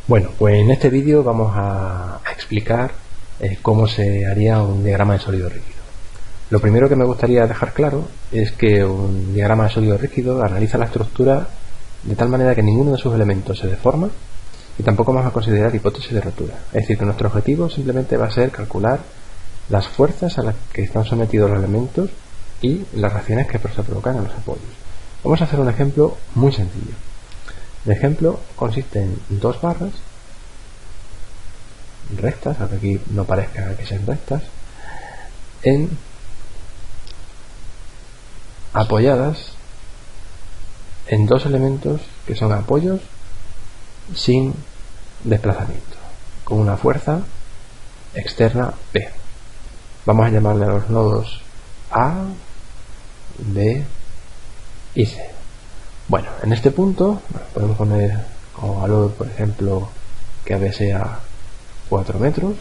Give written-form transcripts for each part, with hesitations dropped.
Bueno, pues en este vídeo vamos a explicar cómo se haría un diagrama de sólido líquido. Lo primero que me gustaría dejar claro es que un diagrama de sólido líquido analiza la estructura de tal manera que ninguno de sus elementos se deforma y tampoco vamos a considerar hipótesis de rotura. Es decir, que nuestro objetivo simplemente va a ser calcular las fuerzas a las que están sometidos los elementos y las reacciones que se provocan en los apoyos. Vamos a hacer un ejemplo muy sencillo. El ejemplo consiste en dos barras rectas, aunque aquí no parezca que sean rectas, apoyadas en dos elementos que son apoyos sin desplazamiento, con una fuerza externa P. Vamos a llamarle a los nodos A, B y C. Bueno, en este punto podemos poner como valor, por ejemplo, que AB sea 4 metros,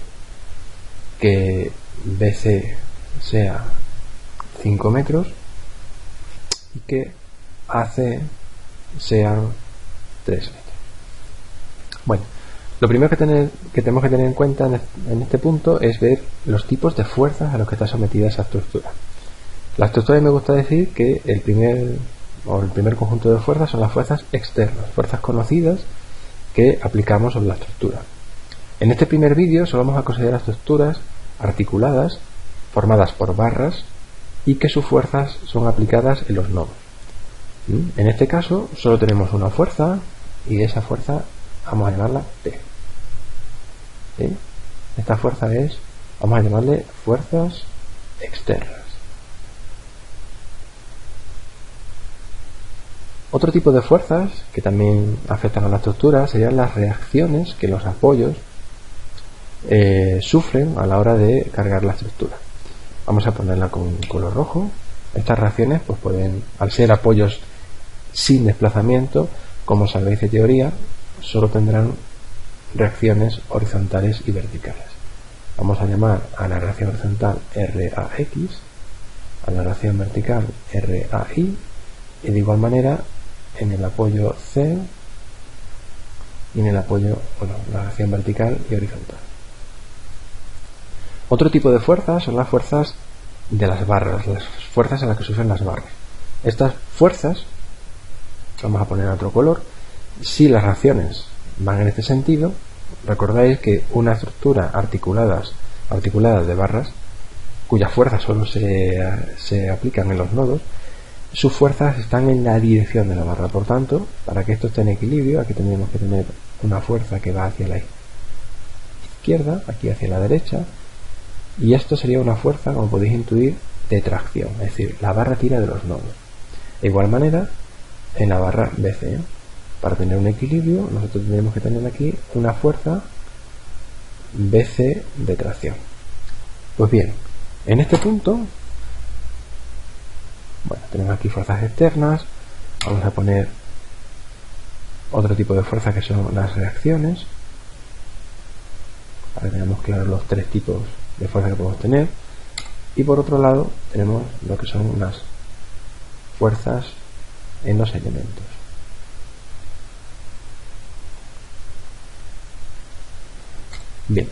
que BC sea 5 metros y que AC sean 3 metros. Bueno, lo primero que tenemos que tener en cuenta en este punto es ver los tipos de fuerzas a los que está sometida esa estructura. La estructura, me gusta decir que el primer conjunto de fuerzas son las fuerzas externas, fuerzas conocidas que aplicamos sobre la estructura. En este primer vídeo solo vamos a considerar estructuras articuladas formadas por barras y que sus fuerzas son aplicadas en los nodos. En este caso solo tenemos una fuerza y esa fuerza vamos a llamarla P. ¿Sí? Esta fuerza vamos a llamarle fuerzas externas. Otro tipo de fuerzas que también afectan a la estructura serían las reacciones que los apoyos sufren a la hora de cargar la estructura. Vamos a ponerla con color rojo. Estas reacciones pues pueden, al ser apoyos sin desplazamiento, como sabéis de teoría, solo tendrán reacciones horizontales y verticales. Vamos a llamar a la reacción horizontal RAX, a la reacción vertical RAY, y de igual manera en el apoyo C y en el apoyo, la reacción vertical y horizontal. Otro tipo de fuerzas son las fuerzas de las barras, las fuerzas a las que sufren las barras. Estas fuerzas, vamos a poner otro color, si las reacciones van en este sentido, recordáis que una estructura articulada de barras, cuyas fuerzas solo se aplican en los nodos, sus fuerzas están en la dirección de la barra. Por tanto, para que esto esté en equilibrio, aquí tendríamos que tener una fuerza que va hacia la izquierda, aquí hacia la derecha, y esto sería una fuerza, como podéis intuir, de tracción, es decir, la barra tira de los nodos. De igual manera, en la barra BC, para tener un equilibrio, nosotros tendremos que tener aquí una fuerza BC de tracción. Pues bien, en este punto, tenemos aquí fuerzas externas. Vamos a poner otro tipo de fuerza que son las reacciones, para que tengamos claros los tres tipos de fuerza que podemos tener. Y por otro lado tenemos lo que son las fuerzas en los elementos. Bien,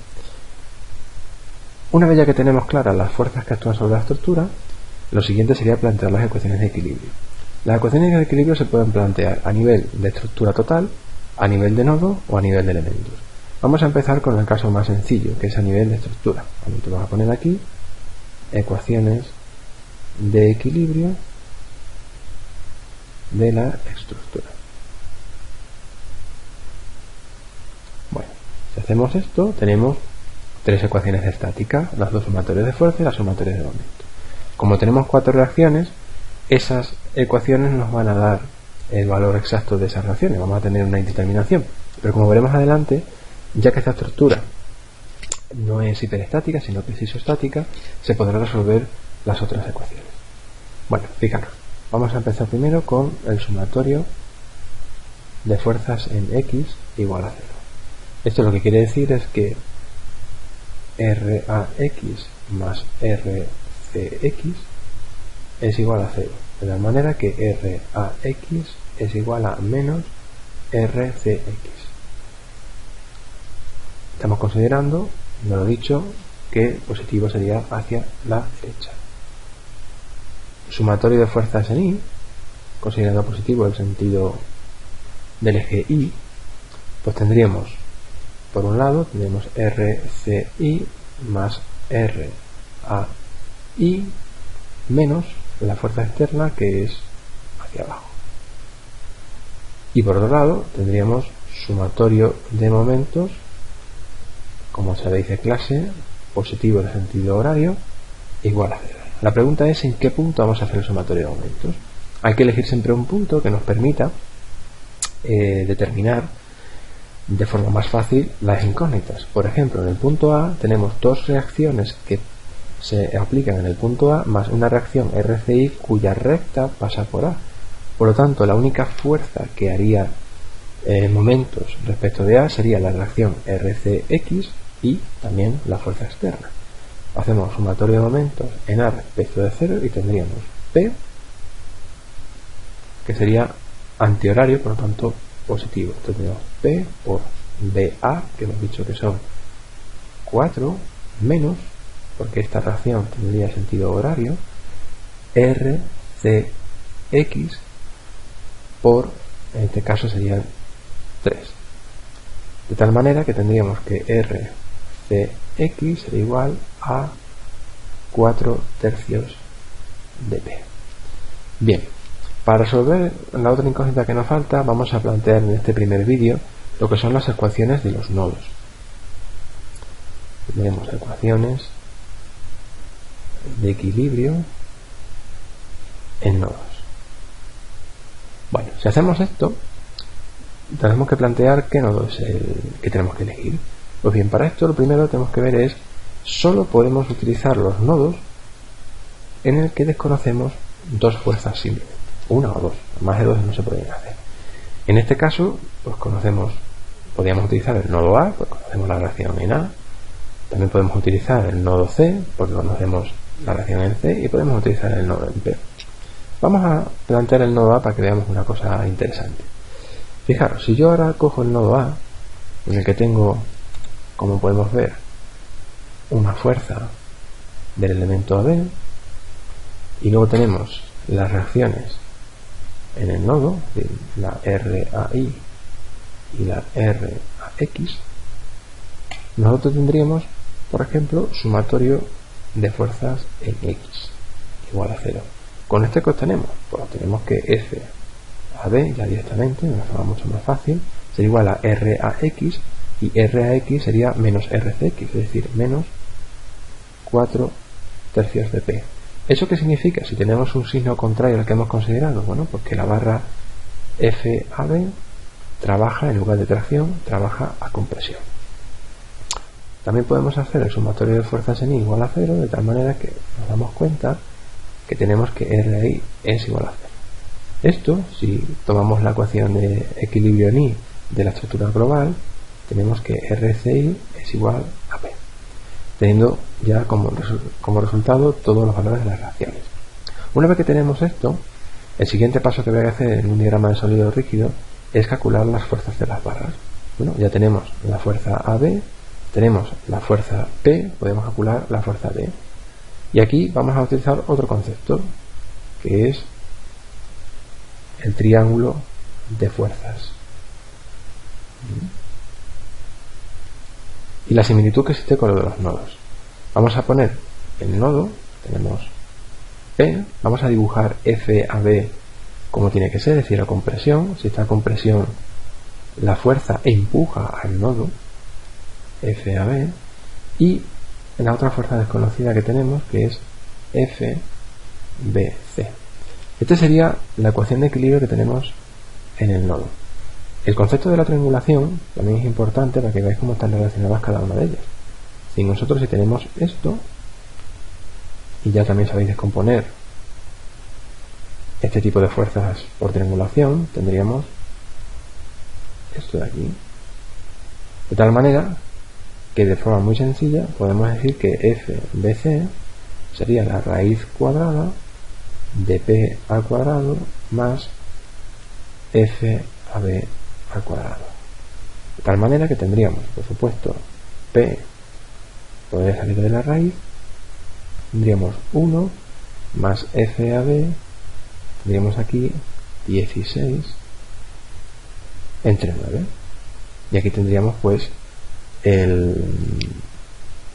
una vez ya que tenemos claras las fuerzas que actúan sobre la estructura, lo siguiente sería plantear las ecuaciones de equilibrio. Las ecuaciones de equilibrio se pueden plantear a nivel de estructura total, a nivel de nodo o a nivel de elementos. Vamos a empezar con el caso más sencillo, que es a nivel de estructura. Vamos a poner aquí ecuaciones de equilibrio de la estructura. Bueno, si hacemos esto, tenemos tres ecuaciones de estática, las dos sumatorias de fuerza y las sumatorias de momento. Como tenemos cuatro reacciones, esas ecuaciones nos van a dar el valor exacto de esas reacciones. Vamos a tener una indeterminación. Pero como veremos adelante, ya que esta estructura no es hiperestática, sino que es isostática, se podrá resolver las otras ecuaciones. Bueno, fijaros, vamos a empezar primero con el sumatorio de fuerzas en X igual a 0. Esto lo que quiere decir es que RAX más RCX es igual a 0, de la manera que RAX es igual a menos RCX. Estamos considerando, no lo he dicho, que positivo sería hacia la derecha. Sumatorio de fuerzas en Y, considerando positivo el sentido del eje Y, pues tendríamos, por un lado, tendríamos RCI más RAI menos la fuerza externa, que es hacia abajo. Y por otro lado, tendríamos sumatorio de momentos, como se le dice clase, positivo de sentido horario, igual a 0. La pregunta es en qué punto vamos a hacer el sumatorio de momentos. Hay que elegir siempre un punto que nos permita determinar de forma más fácil las incógnitas. Por ejemplo, en el punto A tenemos dos reacciones que se aplican en el punto A más una reacción RCI cuya recta pasa por A. Por lo tanto, la única fuerza que haría momentos respecto de A sería la reacción RCX y también la fuerza externa. Hacemos sumatorio de momentos en A respecto de 0 y tendríamos P, que sería antihorario, por lo tanto positivo. Tendríamos P por BA, que hemos dicho que son 4, menos, porque esta reacción tendría sentido horario, RCX por, en este caso serían 3. De tal manera que tendríamos que RCX sería igual a 4 tercios de P. Bien, para resolver la otra incógnita que nos falta, vamos a plantear en este primer vídeo lo que son las ecuaciones de los nodos. Tendremos ecuaciones de equilibrio en nodos. Bueno, si hacemos esto, tenemos que plantear qué nodo es el que tenemos que elegir. Pues bien, para esto lo primero que tenemos que ver es, solo podemos utilizar los nodos en el que desconocemos dos fuerzas simplemente, una o dos, más de dos no se pueden hacer. En este caso, pues podríamos utilizar el nodo A, pues conocemos la reacción en A. También podemos utilizar el nodo C, porque conocemos la reacción en C, y podemos utilizar el nodo en P. Vamos a plantear el nodo A para que veamos una cosa interesante. Fijaros, si yo ahora cojo el nodo A, en el que tengo, como podemos ver, una fuerza del elemento AB, y luego tenemos las reacciones en el nodo, la RAI y la RAX, nosotros tendríamos, por ejemplo, sumatorio de fuerzas en X igual a 0. ¿Con esto qué obtenemos? Pues tenemos que FAB ya directamente, de una forma mucho más fácil, sería igual a RAX, y RAX sería menos RCX, es decir, menos 4 tercios de P. ¿Eso qué significa? Si tenemos un signo contrario al que hemos considerado, bueno, pues que la barra FAB trabaja, en lugar de tracción, trabaja a compresión. También podemos hacer el sumatorio de fuerzas en I igual a 0, de tal manera que nos damos cuenta que tenemos que RI es igual a 0. Esto, si tomamos la ecuación de equilibrio en I de la estructura global, tenemos que RCI es igual a P, teniendo ya como resultado todos los valores de las reacciones. Una vez que tenemos esto, el siguiente paso que voy a hacer en un diagrama de sólido rígido es calcular las fuerzas de las barras. Bueno, ya tenemos la fuerza AB, tenemos la fuerza P, podemos calcular la fuerza D. Y aquí vamos a utilizar otro concepto, que es el triángulo de fuerzas. Y la similitud que existe con lo de los nodos. Vamos a poner el nodo, tenemos P, vamos a dibujar FAB como tiene que ser, es decir, a compresión. Si está a compresión, la fuerza empuja al nodo FAB, y la otra fuerza desconocida que tenemos, que es FBC. Esta sería la ecuación de equilibrio que tenemos en el nodo. El concepto de la triangulación también es importante para que veáis cómo están relacionadas cada una de ellas. Si nosotros tenemos esto, y ya también sabéis descomponer este tipo de fuerzas por triangulación, tendríamos esto de aquí. De tal manera que de forma muy sencilla podemos decir que FBC sería la raíz cuadrada de P al cuadrado más FAB al cuadrado. De tal manera que tendríamos, por supuesto, P podría salir de la raíz, tendríamos 1 más FAB, tendríamos aquí 16 entre 9, y aquí tendríamos pues el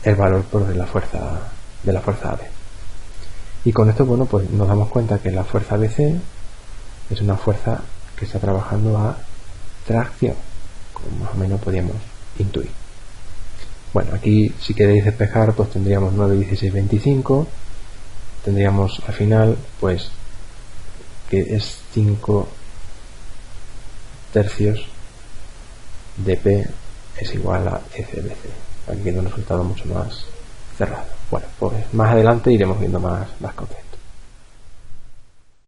valor por de la fuerza AB. Y con esto, bueno, pues nos damos cuenta que la fuerza BC es una fuerza que está trabajando a tracción, como más o menos podíamos intuir. Bueno, aquí si queréis despejar, pues tendríamos 9, 16, 25, tendríamos al final pues que es 5 tercios de P es igual a FBC. Aquí queda un resultado mucho más cerrado. Bueno, pues más adelante iremos viendo más cosas.